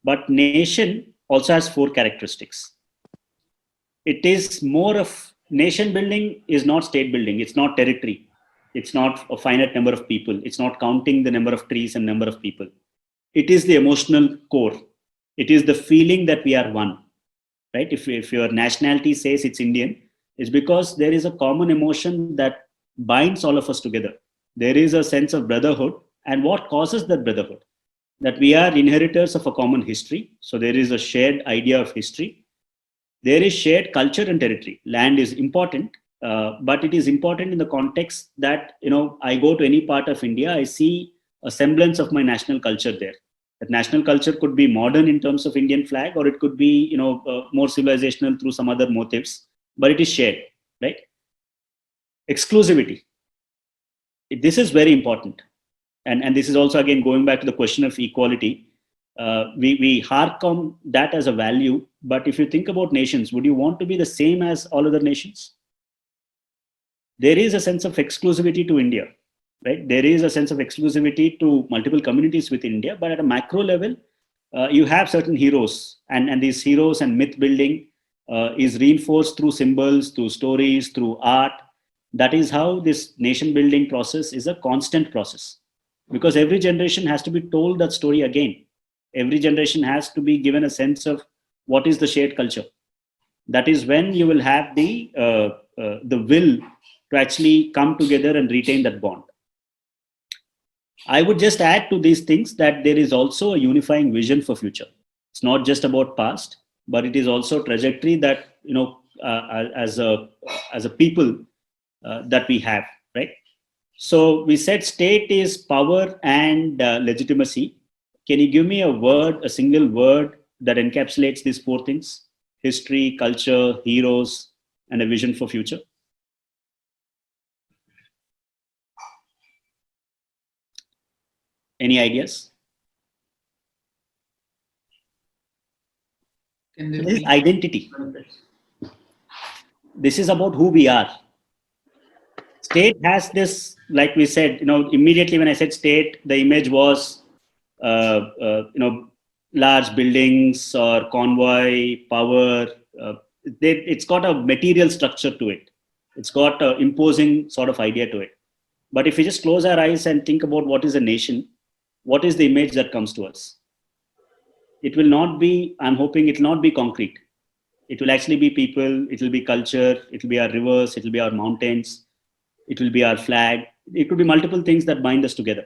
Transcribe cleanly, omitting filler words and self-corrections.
But nation also has four characteristics. It is more of nation building is not state building. It's not territory. It's not a finite number of people. It's not counting the number of trees and number of people. It is the emotional core. It is the feeling that we are one, right? If your nationality says it's Indian, it's because there is a common emotion that binds all of us together. There is a sense of brotherhood. And what causes that brotherhood? That we are inheritors of a common history. So there is a shared idea of history. There is shared culture and territory. Land is important, but it is important in the context that, I go to any part of India, I see a semblance of my national culture there. That national culture could be modern in terms of Indian flag, or it could be, more civilizational through some other motives, but it is shared, right? Exclusivity. This is very important. And this is also, again, going back to the question of equality. We hark on that as a value, but if you think about nations, would you want to be the same as all other nations? There is a sense of exclusivity to India, right? There is a sense of exclusivity to multiple communities within India, but at a macro level, you have certain heroes, and these heroes and myth building is reinforced through symbols, through stories, through art. That is how this nation building process is a constant process, because every generation has to be told that story again. Every generation has to be given a sense of what is the shared culture. That is when you will have the will to actually come together and retain that bond. I would just add to these things that there is also a unifying vision for future. It's not just about past, but it is also trajectory that, as a people that we have, right? So we said state is power and legitimacy. Can you give me a single word that encapsulates these four things? History, culture, heroes, and a vision for future. Any ideas? This is identity. This is about who we are. State has this, like we said, immediately when I said state, the image was, large buildings or convoy, power. It's got a material structure to it. It's got an imposing sort of idea to it. But if we just close our eyes and think about what is a nation, what is the image that comes to us? It will not be, I'm hoping it will not be concrete. It will actually be people, it will be culture, it will be our rivers, it will be our mountains, it will be our flag. It could be multiple things that bind us together.